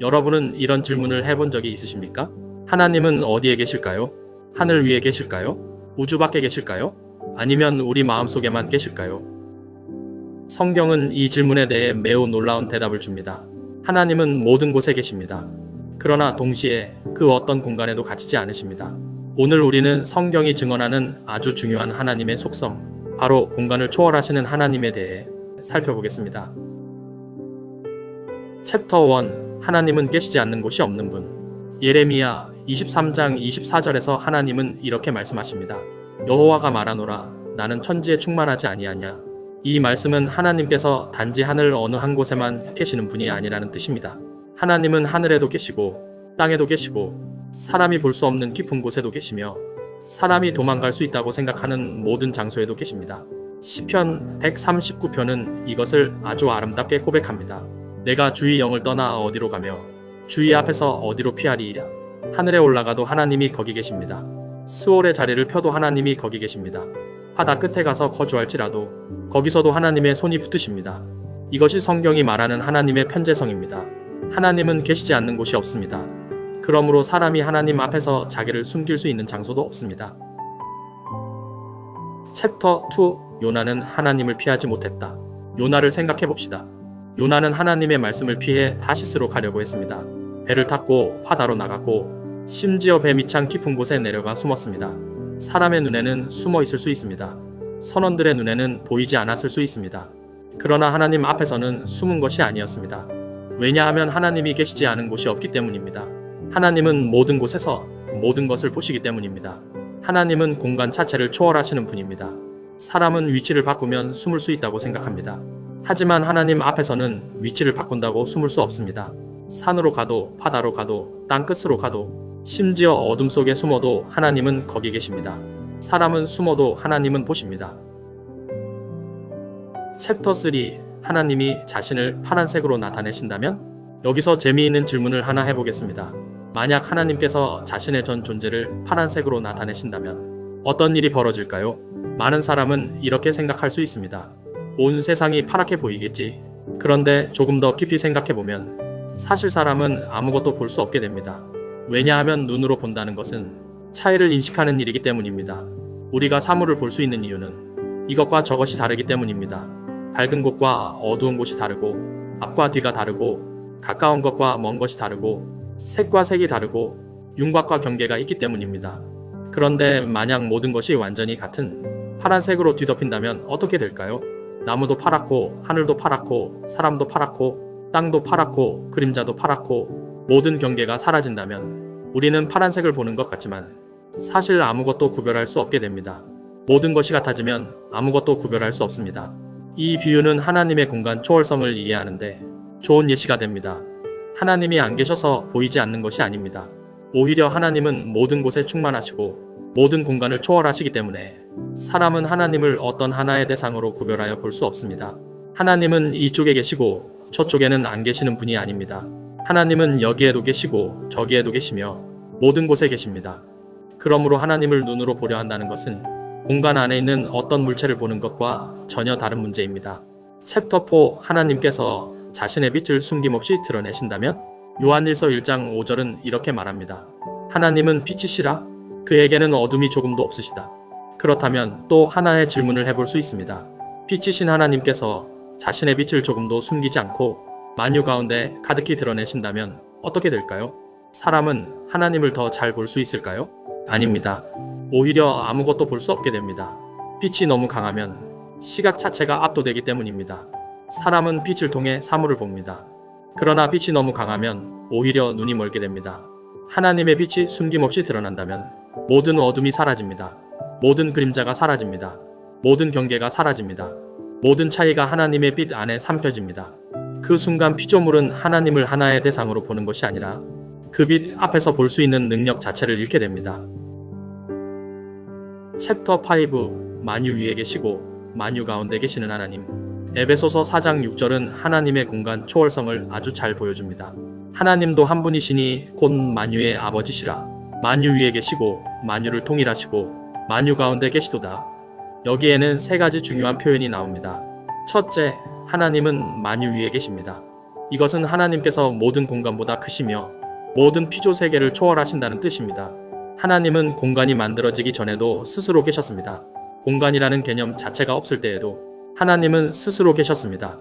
여러분은 이런 질문을 해본 적이 있으십니까? 하나님은 어디에 계실까요? 하늘 위에 계실까요? 우주 밖에 계실까요? 아니면 우리 마음속에만 계실까요? 성경은 이 질문에 대해 매우 놀라운 대답을 줍니다. 하나님은 모든 곳에 계십니다. 그러나 동시에 그 어떤 공간에도 갇히지 않으십니다. 오늘 우리는 성경이 증언하는 아주 중요한 하나님의 속성, 바로 공간을 초월하시는 하나님에 대해 살펴보겠습니다. 챕터 1. 하나님은 계시지 않는 곳이 없는 분. 예레미야 23장 24절에서 하나님은 이렇게 말씀하십니다. 여호와가 말하노라, 나는 천지에 충만하지 아니하냐. 이 말씀은 하나님께서 단지 하늘 어느 한 곳에만 계시는 분이 아니라는 뜻입니다. 하나님은 하늘에도 계시고 땅에도 계시고 사람이 볼 수 없는 깊은 곳에도 계시며 사람이 도망갈 수 있다고 생각하는 모든 장소에도 계십니다. 시편 139편은 이것을 아주 아름답게 고백합니다. 내가 주의 영을 떠나 어디로 가며 주의 앞에서 어디로 피하리이랴. 하늘에 올라가도 하나님이 거기 계십니다. 수월의 자리를 펴도 하나님이 거기 계십니다. 바다 끝에 가서 거주할지라도 거기서도 하나님의 손이 붙으십니다. 이것이 성경이 말하는 하나님의 편재성입니다. 하나님은 계시지 않는 곳이 없습니다. 그러므로 사람이 하나님 앞에서 자기를 숨길 수 있는 장소도 없습니다. 챕터 2. 요나는 하나님을 피하지 못했다. 요나를 생각해 봅시다. 요나는 하나님의 말씀을 피해 다시스로 가려고 했습니다. 배를 탔고 바다로 나갔고 심지어 배 밑창 깊은 곳에 내려가 숨었습니다. 사람의 눈에는 숨어 있을 수 있습니다. 선원들의 눈에는 보이지 않았을 수 있습니다. 그러나 하나님 앞에서는 숨은 것이 아니었습니다. 왜냐하면 하나님이 계시지 않은 곳이 없기 때문입니다. 하나님은 모든 곳에서 모든 것을 보시기 때문입니다. 하나님은 공간 자체를 초월하시는 분입니다. 사람은 위치를 바꾸면 숨을 수 있다고 생각합니다. 하지만 하나님 앞에서는 위치를 바꾼다고 숨을 수 없습니다. 산으로 가도 바다로 가도 땅끝으로 가도 심지어 어둠 속에 숨어도 하나님은 거기 계십니다. 사람은 숨어도 하나님은 보십니다. 챕터 3. 하나님이 자신을 파란색으로 나타내신다면? 여기서 재미있는 질문을 하나 해보겠습니다. 만약 하나님께서 자신의 전 존재를 파란색으로 나타내신다면 어떤 일이 벌어질까요? 많은 사람은 이렇게 생각할 수 있습니다. 온 세상이 파랗게 보이겠지. 그런데 조금 더 깊이 생각해보면 사실 사람은 아무것도 볼 수 없게 됩니다. 왜냐하면 눈으로 본다는 것은 차이를 인식하는 일이기 때문입니다. 우리가 사물을 볼 수 있는 이유는 이것과 저것이 다르기 때문입니다. 밝은 곳과 어두운 곳이 다르고 앞과 뒤가 다르고 가까운 것과 먼 것이 다르고 색과 색이 다르고 윤곽과 경계가 있기 때문입니다. 그런데 만약 모든 것이 완전히 같은 파란색으로 뒤덮인다면 어떻게 될까요? 나무도 파랗고 하늘도 파랗고 사람도 파랗고 땅도 파랗고 그림자도 파랗고 모든 경계가 사라진다면 우리는 파란색을 보는 것 같지만 사실 아무것도 구별할 수 없게 됩니다. 모든 것이 같아지면 아무것도 구별할 수 없습니다. 이 비유는 하나님의 공간 초월성을 이해하는데 좋은 예시가 됩니다. 하나님이 안 계셔서 보이지 않는 것이 아닙니다. 오히려 하나님은 모든 곳에 충만하시고 모든 공간을 초월하시기 때문에 사람은 하나님을 어떤 하나의 대상으로 구별하여 볼 수 없습니다. 하나님은 이쪽에 계시고 저쪽에는 안 계시는 분이 아닙니다. 하나님은 여기에도 계시고 저기에도 계시며 모든 곳에 계십니다. 그러므로 하나님을 눈으로 보려 한다는 것은 공간 안에 있는 어떤 물체를 보는 것과 전혀 다른 문제입니다. 챕터 4. 하나님께서 자신의 빛을 숨김없이 드러내신다면? 요한일서 1장 5절은 이렇게 말합니다. 하나님은 빛이시라? 그에게는 어둠이 조금도 없으시다. 그렇다면 또 하나의 질문을 해볼 수 있습니다. 빛이신 하나님께서 자신의 빛을 조금도 숨기지 않고 만유 가운데 가득히 드러내신다면 어떻게 될까요? 사람은 하나님을 더 잘 볼 수 있을까요? 아닙니다. 오히려 아무것도 볼 수 없게 됩니다. 빛이 너무 강하면 시각 자체가 압도되기 때문입니다. 사람은 빛을 통해 사물을 봅니다. 그러나 빛이 너무 강하면 오히려 눈이 멀게 됩니다. 하나님의 빛이 숨김없이 드러난다면 모든 어둠이 사라집니다. 모든 그림자가 사라집니다. 모든 경계가 사라집니다. 모든 차이가 하나님의 빛 안에 삼켜집니다. 그 순간 피조물은 하나님을 하나의 대상으로 보는 것이 아니라 그 빛 앞에서 볼 수 있는 능력 자체를 잃게 됩니다. 챕터 5. 만유 위에 계시고 만유 가운데 계시는 하나님. 에베소서 4장 6절은 하나님의 공간 초월성을 아주 잘 보여줍니다. 하나님도 한 분이시니 곧 만유의 아버지시라. 만유 위에 계시고 만유를 통일하시고 만유 가운데 계시도다. 여기에는 세 가지 중요한 표현이 나옵니다. 첫째, 하나님은 만유 위에 계십니다. 이것은 하나님께서 모든 공간보다 크시며 모든 피조 세계를 초월하신다는 뜻입니다. 하나님은 공간이 만들어지기 전에도 스스로 계셨습니다. 공간이라는 개념 자체가 없을 때에도 하나님은 스스로 계셨습니다.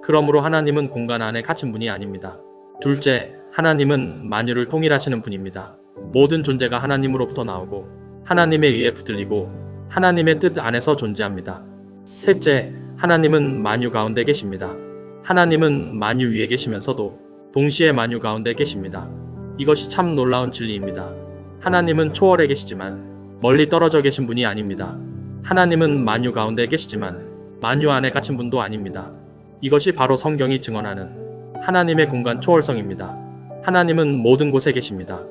그러므로 하나님은 공간 안에 갇힌 분이 아닙니다. 둘째, 하나님은 만유를 통일하시는 분입니다. 모든 존재가 하나님으로부터 나오고 하나님에 의해 붙들리고 하나님의 뜻 안에서 존재합니다. 셋째, 하나님은 만유 가운데 계십니다. 하나님은 만유 위에 계시면서도 동시에 만유 가운데 계십니다. 이것이 참 놀라운 진리입니다. 하나님은 초월에 계시지만 멀리 떨어져 계신 분이 아닙니다. 하나님은 만유 가운데 계시지만 만유 안에 갇힌 분도 아닙니다. 이것이 바로 성경이 증언하는 하나님의 공간 초월성입니다. 하나님은 모든 곳에 계십니다.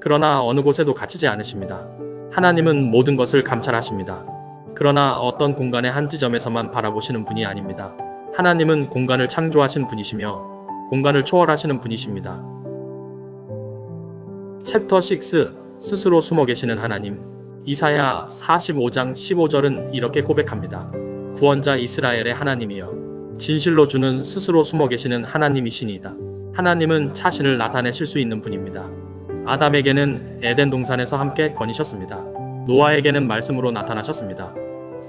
그러나 어느 곳에도 갇히지 않으십니다. 하나님은 모든 것을 감찰하십니다. 그러나 어떤 공간의 한 지점에서만 바라보시는 분이 아닙니다. 하나님은 공간을 창조하신 분이시며 공간을 초월하시는 분이십니다. 챕터 6 스스로 숨어 계시는 하나님. 이사야 45장 15절은 이렇게 고백합니다. 구원자 이스라엘의 하나님이여 진실로 주는 스스로 숨어 계시는 하나님이시니이다. 하나님은 자신을 나타내실 수 있는 분입니다. 아담에게는 에덴 동산에서 함께 거니셨습니다. 노아에게는 말씀으로 나타나셨습니다.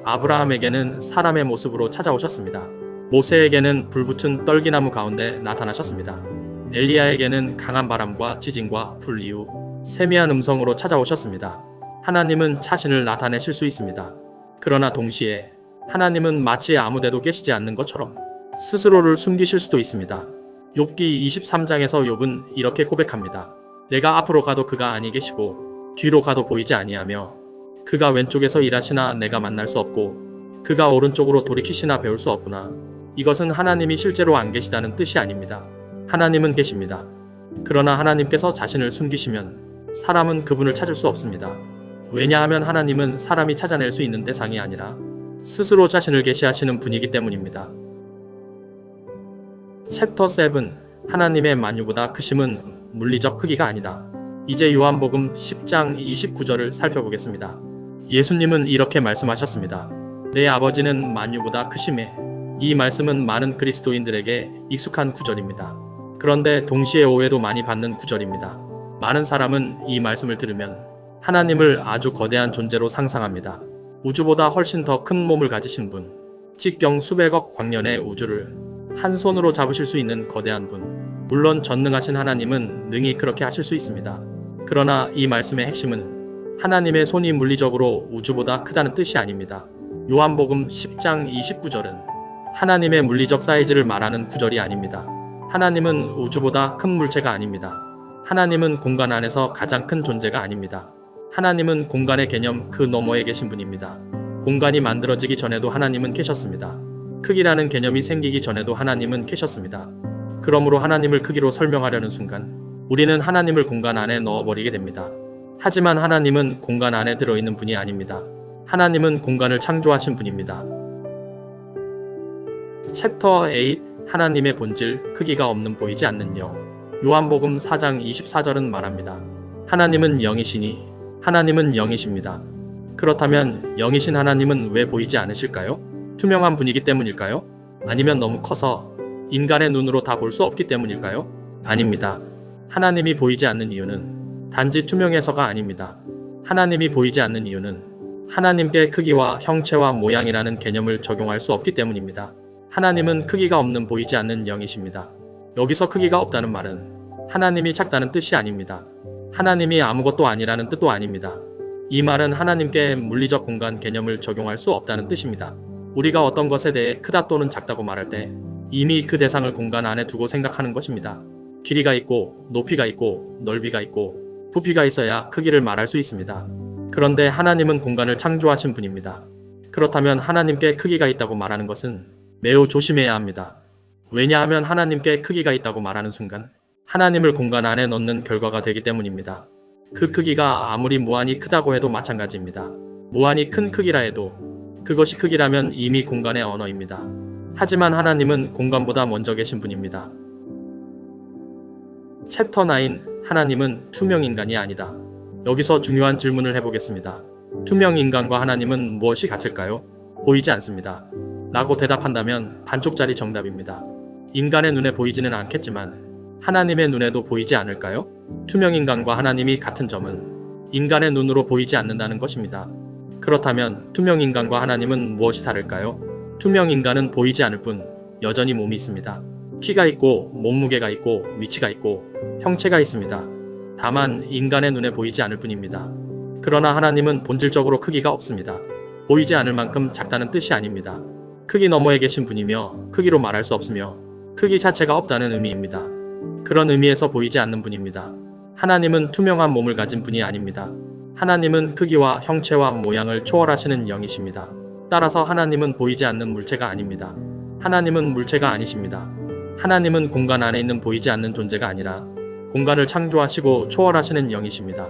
아브라함에게는 사람의 모습으로 찾아오셨습니다. 모세에게는 불붙은 떨기나무 가운데 나타나셨습니다. 엘리야에게는 강한 바람과 지진과 불 이후 세미한 음성으로 찾아오셨습니다. 하나님은 자신을 나타내실 수 있습니다. 그러나 동시에 하나님은 마치 아무데도 계시지 않는 것처럼 스스로를 숨기실 수도 있습니다. 욥기 23장에서 욥은 이렇게 고백합니다. 내가 앞으로 가도 그가 아니 계시고 뒤로 가도 보이지 아니하며 그가 왼쪽에서 일하시나 내가 만날 수 없고 그가 오른쪽으로 돌이키시나 배울 수 없구나. 이것은 하나님이 실제로 안 계시다는 뜻이 아닙니다. 하나님은 계십니다. 그러나 하나님께서 자신을 숨기시면 사람은 그분을 찾을 수 없습니다. 왜냐하면 하나님은 사람이 찾아낼 수 있는 대상이 아니라 스스로 자신을 계시하시는 분이기 때문입니다. 챕터 7 하나님의 만유보다 크심은 물리적 크기가 아니다. 이제 요한복음 10장 29절을 살펴보겠습니다. 예수님은 이렇게 말씀하셨습니다. 내 아버지는 만유보다 크심에. 이 말씀은 많은 그리스도인들에게 익숙한 구절입니다. 그런데 동시에 오해도 많이 받는 구절입니다. 많은 사람은 이 말씀을 들으면 하나님을 아주 거대한 존재로 상상합니다. 우주보다 훨씬 더 큰 몸을 가지신 분, 직경 수백억 광년의 우주를 한 손으로 잡으실 수 있는 거대한 분. 물론 전능하신 하나님은 능히 그렇게 하실 수 있습니다. 그러나 이 말씀의 핵심은 하나님의 손이 물리적으로 우주보다 크다는 뜻이 아닙니다. 요한복음 10장 29절은 하나님의 물리적 사이즈를 말하는 구절이 아닙니다. 하나님은 우주보다 큰 물체가 아닙니다. 하나님은 공간 안에서 가장 큰 존재가 아닙니다. 하나님은 공간의 개념 그 너머에 계신 분입니다. 공간이 만들어지기 전에도 하나님은 계셨습니다. 크기라는 개념이 생기기 전에도 하나님은 계셨습니다. 그러므로 하나님을 크기로 설명하려는 순간 우리는 하나님을 공간 안에 넣어버리게 됩니다. 하지만 하나님은 공간 안에 들어있는 분이 아닙니다. 하나님은 공간을 창조하신 분입니다. 챕터 8 하나님의 본질 크기가 없는 보이지 않는 영. 요한복음 4장 24절은 말합니다. 하나님은 영이시니 하나님은 영이십니다. 그렇다면 영이신 하나님은 왜 보이지 않으실까요? 투명한 분이기 때문일까요? 아니면 너무 커서 인간의 눈으로 다 볼 수 없기 때문일까요? 아닙니다. 하나님이 보이지 않는 이유는 단지 투명해서가 아닙니다. 하나님이 보이지 않는 이유는 하나님께 크기와 형체와 모양이라는 개념을 적용할 수 없기 때문입니다. 하나님은 크기가 없는 보이지 않는 영이십니다. 여기서 크기가 없다는 말은 하나님이 작다는 뜻이 아닙니다. 하나님이 아무것도 아니라는 뜻도 아닙니다. 이 말은 하나님께 물리적 공간 개념을 적용할 수 없다는 뜻입니다. 우리가 어떤 것에 대해 크다 또는 작다고 말할 때 이미 그 대상을 공간 안에 두고 생각하는 것입니다. 길이가 있고 높이가 있고 넓이가 있고 부피가 있어야 크기를 말할 수 있습니다. 그런데 하나님은 공간을 창조하신 분입니다. 그렇다면 하나님께 크기가 있다고 말하는 것은 매우 조심해야 합니다. 왜냐하면 하나님께 크기가 있다고 말하는 순간 하나님을 공간 안에 넣는 결과가 되기 때문입니다. 그 크기가 아무리 무한히 크다고 해도 마찬가지입니다. 무한히 큰 크기라 해도 그것이 크기라면 이미 공간의 언어입니다. 하지만 하나님은 공간보다 먼저 계신 분입니다. 챕터 9 하나님은 투명 인간이 아니다. 여기서 중요한 질문을 해보겠습니다. 투명 인간과 하나님은 무엇이 같을까요? 보이지 않습니다. 라고 대답한다면 반쪽짜리 정답입니다. 인간의 눈에 보이지는 않겠지만 하나님의 눈에도 보이지 않을까요? 투명인간과 하나님이 같은 점은 인간의 눈으로 보이지 않는다는 것입니다. 그렇다면 투명인간과 하나님은 무엇이 다를까요? 투명인간은 보이지 않을 뿐 여전히 몸이 있습니다. 키가 있고 몸무게가 있고 위치가 있고 형체가 있습니다. 다만 인간의 눈에 보이지 않을 뿐입니다. 그러나 하나님은 본질적으로 크기가 없습니다. 보이지 않을 만큼 작다는 뜻이 아닙니다. 크기 너머에 계신 분이며 크기로 말할 수 없으며 크기 자체가 없다는 의미입니다. 그런 의미에서 보이지 않는 분입니다. 하나님은 투명한 몸을 가진 분이 아닙니다. 하나님은 크기와 형체와 모양을 초월하시는 영이십니다. 따라서 하나님은 보이지 않는 물체가 아닙니다. 하나님은 물체가 아니십니다. 하나님은 공간 안에 있는 보이지 않는 존재가 아니라 공간을 창조하시고 초월하시는 영이십니다.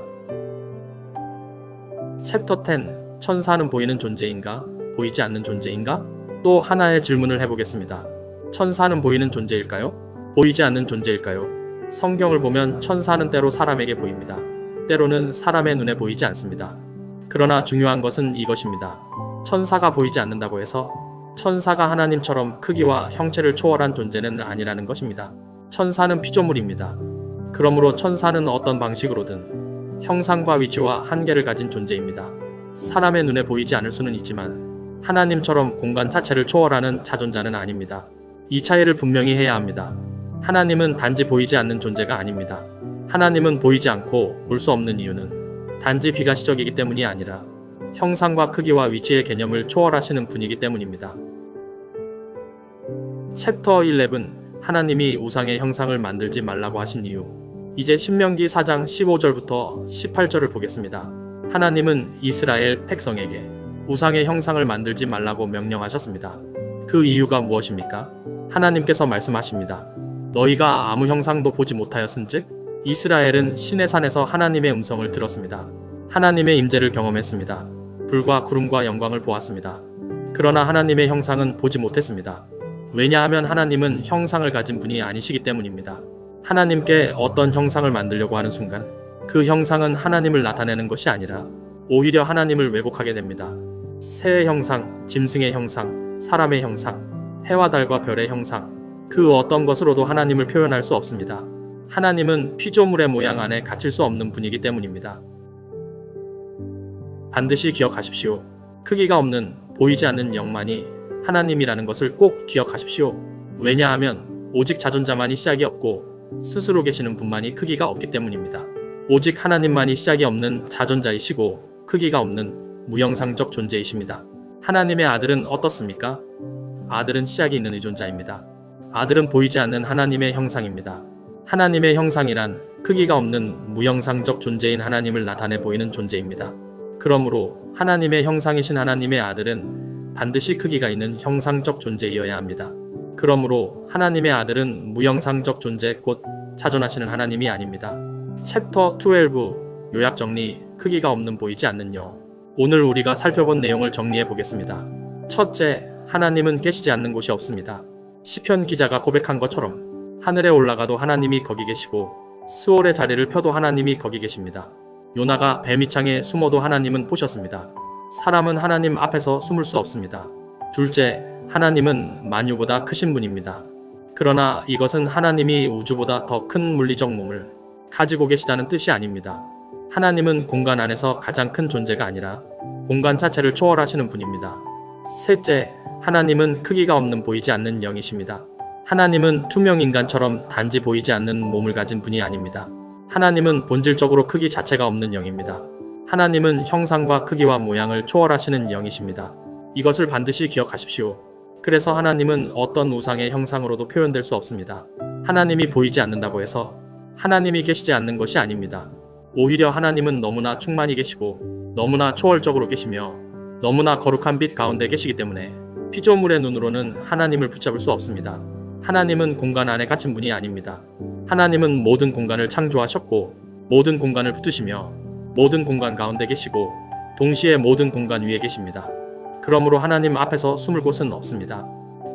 챕터 10. 천사는 보이는 존재인가? 보이지 않는 존재인가? 또 하나의 질문을 해보겠습니다. 천사는 보이는 존재일까요? 보이지 않는 존재일까요? 성경을 보면 천사는 때로 사람에게 보입니다. 때로는 사람의 눈에 보이지 않습니다. 그러나 중요한 것은 이것입니다. 천사가 보이지 않는다고 해서 천사가 하나님처럼 크기와 형체를 초월한 존재는 아니라는 것입니다. 천사는 피조물입니다. 그러므로 천사는 어떤 방식으로든 형상과 위치와 한계를 가진 존재입니다. 사람의 눈에 보이지 않을 수는 있지만 하나님처럼 공간 자체를 초월하는 자존자는 아닙니다. 이 차이를 분명히 해야 합니다. 하나님은 단지 보이지 않는 존재가 아닙니다. 하나님은 보이지 않고 볼 수 없는 이유는 단지 비가시적이기 때문이 아니라 형상과 크기와 위치의 개념을 초월하시는 분이기 때문입니다. 챕터 11. 하나님이 우상의 형상을 만들지 말라고 하신 이유. 이제 신명기 4장 15절부터 18절을 보겠습니다. 하나님은 이스라엘 백성에게 우상의 형상을 만들지 말라고 명령하셨습니다. 그 이유가 무엇입니까? 하나님께서 말씀하십니다. 너희가 아무 형상도 보지 못하였은즉 이스라엘은 시내 산에서 하나님의 음성을 들었습니다. 하나님의 임재를 경험했습니다. 불과 구름과 영광을 보았습니다. 그러나 하나님의 형상은 보지 못했습니다. 왜냐하면 하나님은 형상을 가진 분이 아니시기 때문입니다. 하나님께 어떤 형상을 만들려고 하는 순간 그 형상은 하나님을 나타내는 것이 아니라 오히려 하나님을 왜곡하게 됩니다. 새의 형상, 짐승의 형상, 사람의 형상, 해와 달과 별의 형상, 그 어떤 것으로도 하나님을 표현할 수 없습니다. 하나님은 피조물의 모양 안에 갇힐 수 없는 분이기 때문입니다. 반드시 기억하십시오. 크기가 없는 보이지 않는 영만이 하나님이라는 것을 꼭 기억하십시오. 왜냐하면 오직 자존자만이 시작이 없고 스스로 계시는 분만이 크기가 없기 때문입니다. 오직 하나님만이 시작이 없는 자존자이시고 크기가 없는 무형상적 존재이십니다. 하나님의 아들은 어떻습니까? 아들은 시작이 있는 의존자입니다. 아들은 보이지 않는 하나님의 형상입니다. 하나님의 형상이란 크기가 없는 무형상적 존재인 하나님을 나타내 보이는 존재입니다. 그러므로 하나님의 형상이신 하나님의 아들은 반드시 크기가 있는 형상적 존재이어야 합니다. 그러므로 하나님의 아들은 무형상적 존재 곧 자존하시는 하나님이 아닙니다. 챕터 12 요약 정리 크기가 없는 보이지 않는 영. 오늘 우리가 살펴본 내용을 정리해 보겠습니다. 첫째, 하나님은 계시지 않는 곳이 없습니다. 시편 기자가 고백한 것처럼 하늘에 올라가도 하나님이 거기 계시고 스올의 자리를 펴도 하나님이 거기 계십니다. 요나가 배 밑창에 숨어도 하나님은 보셨습니다. 사람은 하나님 앞에서 숨을 수 없습니다. 둘째, 하나님은 만유보다 크신 분입니다. 그러나 이것은 하나님이 우주보다 더 큰 물리적 몸을 가지고 계시다는 뜻이 아닙니다. 하나님은 공간 안에서 가장 큰 존재가 아니라 공간 자체를 초월하시는 분입니다. 셋째, 하나님은 크기가 없는 보이지 않는 영이십니다. 하나님은 투명인간처럼 단지 보이지 않는 몸을 가진 분이 아닙니다. 하나님은 본질적으로 크기 자체가 없는 영입니다. 하나님은 형상과 크기와 모양을 초월하시는 영이십니다. 이것을 반드시 기억하십시오. 그래서 하나님은 어떤 우상의 형상으로도 표현될 수 없습니다. 하나님이 보이지 않는다고 해서 하나님이 계시지 않는 것이 아닙니다. 오히려 하나님은 너무나 충만히 계시고 너무나 초월적으로 계시며 너무나 거룩한 빛 가운데 계시기 때문에 피조물의 눈으로는 하나님을 붙잡을 수 없습니다. 하나님은 공간 안에 갇힌 분이 아닙니다. 하나님은 모든 공간을 창조하셨고 모든 공간을 붙드시며 모든 공간 가운데 계시고 동시에 모든 공간 위에 계십니다. 그러므로 하나님 앞에서 숨을 곳은 없습니다.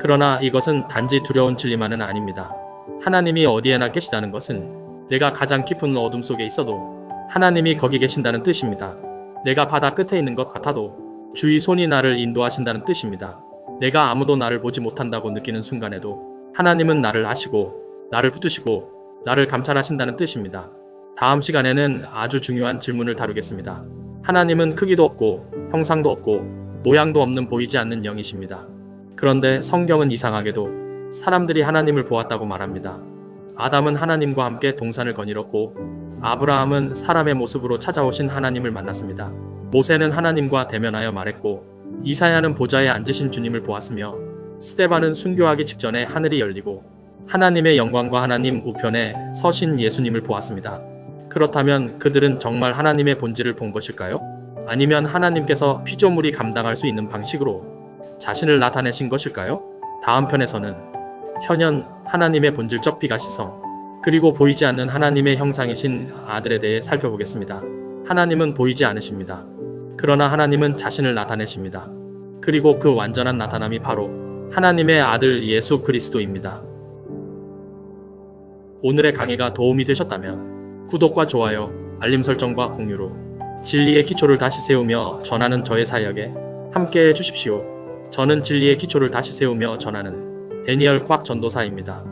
그러나 이것은 단지 두려운 진리만은 아닙니다. 하나님이 어디에나 계시다는 것은 내가 가장 깊은 어둠 속에 있어도 하나님이 거기 계신다는 뜻입니다. 내가 바다 끝에 있는 것 같아도 주의 손이 나를 인도하신다는 뜻입니다. 내가 아무도 나를 보지 못한다고 느끼는 순간에도 하나님은 나를 아시고 나를 붙드시고 나를 감찰하신다는 뜻입니다. 다음 시간에는 아주 중요한 질문을 다루겠습니다. 하나님은 크기도 없고 형상도 없고 모양도 없는 보이지 않는 영이십니다. 그런데 성경은 이상하게도 사람들이 하나님을 보았다고 말합니다. 아담은 하나님과 함께 동산을 거닐었고 아브라함은 사람의 모습으로 찾아오신 하나님을 만났습니다. 모세는 하나님과 대면하여 말했고 이사야는 보좌에 앉으신 주님을 보았으며 스데반은 순교하기 직전에 하늘이 열리고 하나님의 영광과 하나님 우편에 서신 예수님을 보았습니다. 그렇다면 그들은 정말 하나님의 본질을 본 것일까요? 아니면 하나님께서 피조물이 감당할 수 있는 방식으로 자신을 나타내신 것일까요? 다음 편에서는 현현 하나님의 본질적 비가시성 그리고 보이지 않는 하나님의 형상이신 아들에 대해 살펴보겠습니다. 하나님은 보이지 않으십니다. 그러나 하나님은 자신을 나타내십니다. 그리고 그 완전한 나타남이 바로 하나님의 아들 예수 그리스도입니다. 오늘의 강의가 도움이 되셨다면 구독과 좋아요, 알림 설정과 공유로 진리의 기초를 다시 세우며 전하는 저의 사역에 함께해 주십시오. 저는 진리의 기초를 다시 세우며 전하는 데니얼 곽 전도사입니다.